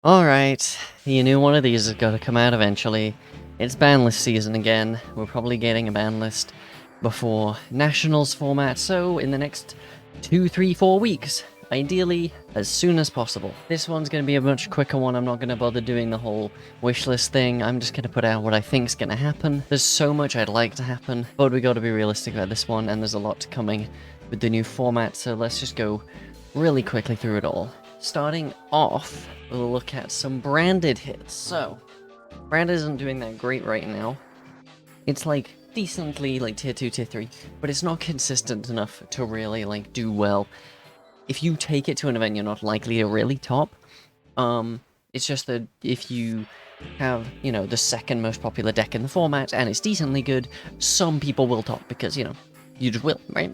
Alright, you knew one of these is going to come out eventually. It's Banlist season again. We're probably getting a Banlist before Nationals format, so in the next 2, 3, 4 weeks. Ideally, as soon as possible. This one's going to be a much quicker one. I'm not going to bother doing the whole wishlist thing. I'm just going to put out what I think's going to happen. There's so much I'd like to happen, but we got to be realistic about this one, and there's a lot coming with the new format, so let's just go really quickly through it all. Starting off, we'll look at some branded hits. So, branded isn't doing that great right now. It's like decently like tier 2, tier 3, but it's not consistent enough to really like do well. If you take it to an event, you're not likely to really top. It's just that if you have, you know, the second most popular deck in the format and it's decently good, some people will top because, you know, you just will, right?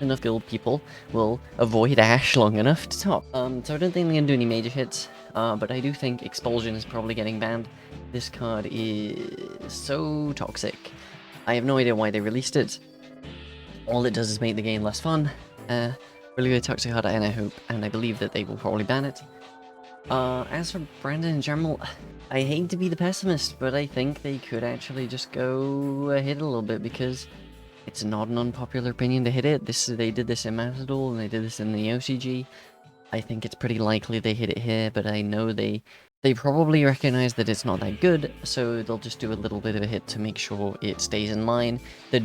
Enough guild people will avoid Ash long enough to top. So I don't think they're gonna do any major hits, but I do think Expulsion is probably getting banned. This card is so toxic. I have no idea why they released it. All it does is make the game less fun. Really, really toxic card, and I hope, and I believe that they will probably ban it. As for Brandon in general, I hate to be the pessimist, but I think they could actually just go ahead a little bit because it's not an unpopular opinion to hit it. They did this in Matador, and they did this in the OCG. I think it's pretty likely they hit it here, but I know they probably recognize that it's not that good, so they'll just do a little bit of a hit to make sure it stays in line. The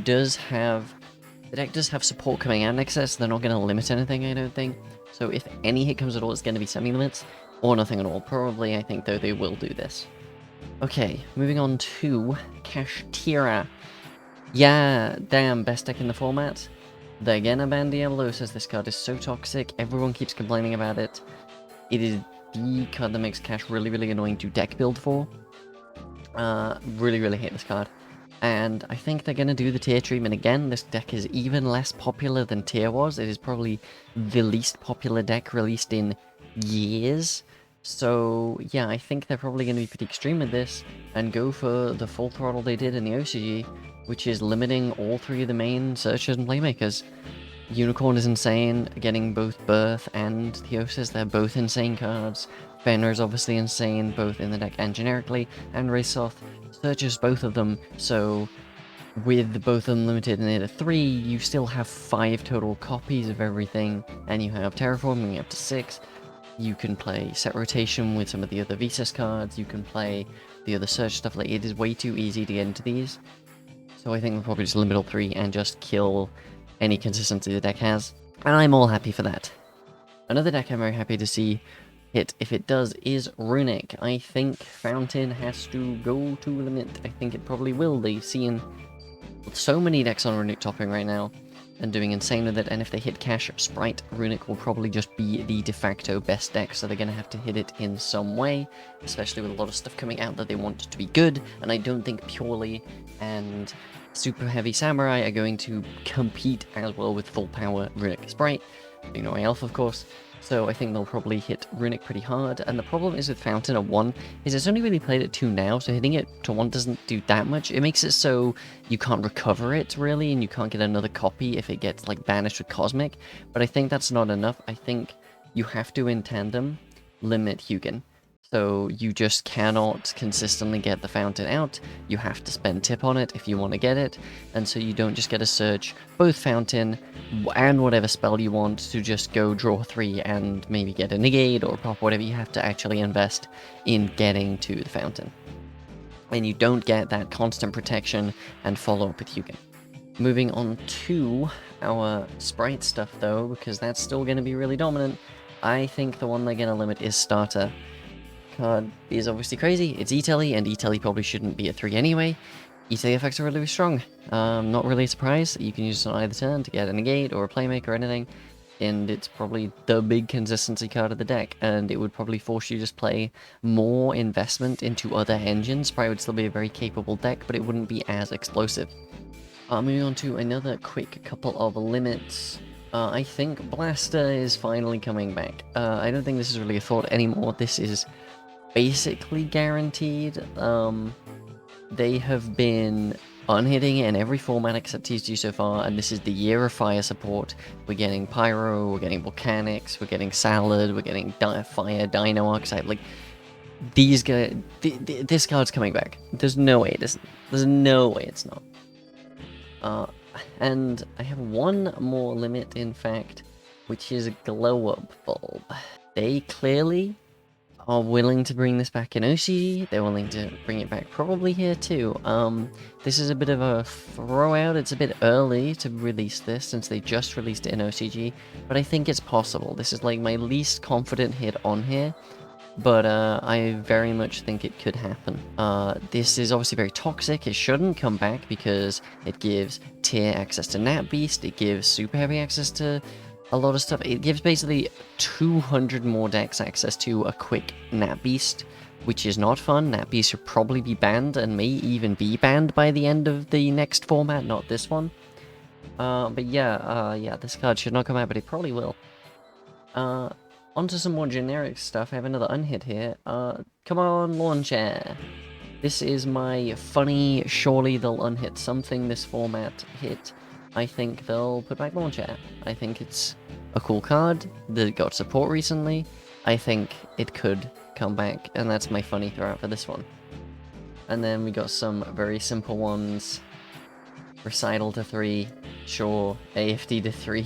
deck does have support coming out next set, so they're not going to limit anything, I don't think. So if any hit comes at all, it's going to be semi-limits, or nothing at all. Probably, I think, though, they will do this. Okay, moving on to Kashtira. Yeah, damn, best deck in the format. The again, Unbans Diablo says this card is so toxic, everyone keeps complaining about it. It is the card that makes Cash really, really annoying to deck build for. Really, really hate this card. And I think they're going to do the tier treatment again. This deck is even less popular than tier was. It is probably the least popular deck released in years. So, yeah, I think they're probably going to be pretty extreme with this and go for the full throttle they did in the OCG, which is limiting all three of the main searchers and playmakers. Unicorn is insane, getting both Birth and Theosis, they're both insane cards. Fenrir is obviously insane, both in the deck and generically, and Raysoth searches both of them, so with both unlimited and at a 3, you still have 5 total copies of everything, and you have Terraforming up to 6. You can play set rotation with some of the other Visas cards, you can play the other search stuff, like it is way too easy to get into these. So I think we'll probably just limit all 3 and just kill any consistency the deck has. And I'm all happy for that. Another deck I'm very happy to see hit, if it does, is Runick. I think Fountain has to go to limit. I think it probably will. They've seen so many decks on Runick topping right now and doing insane with it, and if they hit Cash Spright, Runick will probably just be the de facto best deck, so they're going to have to hit it in some way, especially with a lot of stuff coming out that they want to be good, and I don't think Purely and Super Heavy Samurai are going to compete as well with full power Runick Spright, you know, Elf of course. So I think they'll probably hit Runick pretty hard, and the problem is with Fountain at 1, is it's only really played at 2 now, so hitting it to 1 doesn't do that much. It makes it so you can't recover it, really, and you can't get another copy if it gets, like, banished with Cosmic, but I think that's not enough. I think you have to, in tandem, limit Hugin. So you just cannot consistently get the Fountain out, you have to spend tip on it if you want to get it, and so you don't just get a search both Fountain and whatever spell you want to just go draw 3 and maybe get a negate or pop whatever. You have to actually invest in getting to the Fountain. And you don't get that constant protection and follow up with Hugin. Moving on to our Spright stuff though, because that's still going to be really dominant, I think the one they're going to limit is Starter. Card is obviously crazy, it's E-Telly, and E-Telly probably shouldn't be a 3 anyway. E-Telly effects are really, really strong. Not really a surprise, you can use it on either turn to get a negate or a playmaker or anything, and it's probably the big consistency card of the deck, and it would probably force you to just play more investment into other engines. Probably would still be a very capable deck, but it wouldn't be as explosive. Moving on to another quick couple of limits. I think Blaster is finally coming back. I don't think this is really a thought anymore, this is basically guaranteed. They have been unhitting in every format except TCG so far, and this is the year of fire support. We're getting Pyro, we're getting Volcanics, we're getting Salad, we're getting Fire, Dino Archetype. Like, these guys, this card's coming back. There's no way it isn't. There's no way it's not. And I have one more limit, in fact, which is a glow-up bulb. They clearly are willing to bring this back in OCG. They're willing to bring it back probably here too. This is a bit of a throw-out. It's a bit early to release this since they just released it in OCG, but I think it's possible. This is like my least confident hit on here, but I very much think it could happen. This is obviously very toxic. It shouldn't come back because it gives tier access to Nat Beast, it gives super heavy access to a lot of stuff. It gives basically 200 more decks access to a quick Nat Beast, which is not fun. Nat Beast should probably be banned, and may even be banned by the end of the next format, not this one. But yeah, this card should not come out, but it probably will. Onto some more generic stuff. I have another unhit here. Come on, Launcher. This is my funny, surely they'll unhit something this format hit. I think they'll put back Launcher. I think it's a cool card that got support recently. I think it could come back, and that's my funny throw out for this one. And then we got some very simple ones. Recital to 3, sure. AFD to 3,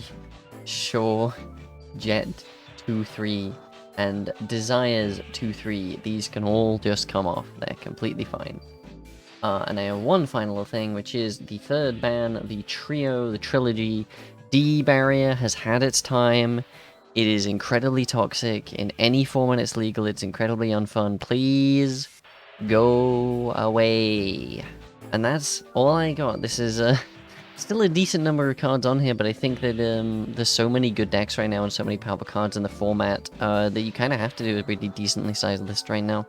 sure. Jet 2-3, and Desires 2-3. These can all just come off. They're completely fine. And I have one final thing, which is the third ban, the trio, the trilogy. D barrier has had its time. It is incredibly toxic. In any format it's legal, it's incredibly unfun. Please go away. And that's all I got. This is still a decent number of cards on here, but I think that there's so many good decks right now and so many powerful cards in the format that you kind of have to do a pretty decently sized list right now.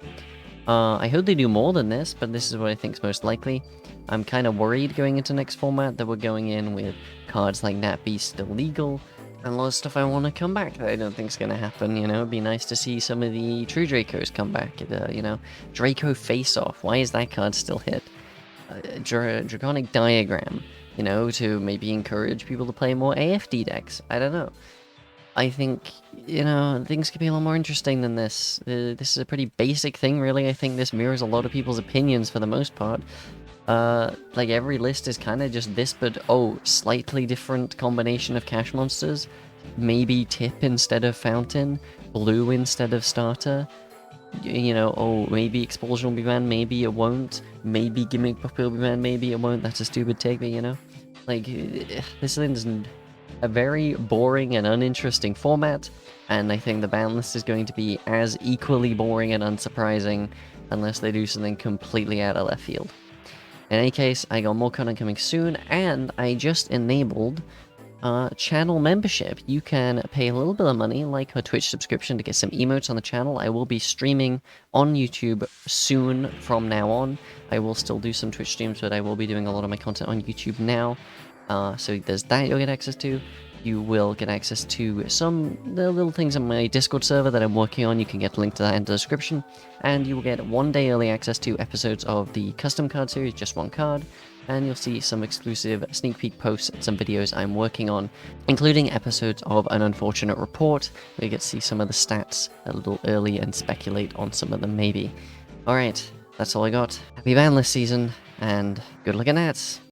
I hope they do more than this, but this is what I think is most likely. I'm kind of worried going into next format that we're going in with cards like Nat Beast still legal, and a lot of stuff I want to come back that I don't think is going to happen, you know? It'd be nice to see some of the true Dracos come back, you know? Draco Face-Off, why is that card still hit? Draconic Diagram, you know, to maybe encourage people to play more AFD decks, I don't know. I think, you know, things could be a lot more interesting than this. This is a pretty basic thing, really. I think this mirrors a lot of people's opinions for the most part. Like, every list is kind of just this, but, oh, slightly different combination of cash monsters. Maybe Tip instead of Fountain, Blue instead of Starter. You know, oh, maybe Expulsion will be banned, maybe it won't. Maybe Gimmick Buff will be banned, maybe it won't. That's a stupid take, but, you know. Like, this thing doesn't... A very boring and uninteresting format, and I think the ban list is going to be as equally boring and unsurprising unless they do something completely out of left field. In any case, I got more content coming soon, and I just enabled channel membership. You can pay a little bit of money, like a Twitch subscription, to get some emotes on the channel. I will be streaming on YouTube soon from now on. I will still do some Twitch streams, but I will be doing a lot of my content on YouTube now. So there's that you'll get access to. You will get access to some little things on my Discord server that I'm working on. You can get a link to that in the description. And you will get 1 day early access to episodes of the custom card series, just one card. And you'll see some exclusive sneak peek posts and some videos I'm working on, including episodes of An Unfortunate Report, where you get to see some of the stats a little early and speculate on some of them maybe. Alright, that's all I got. Happy Banlist season, and good looking nats!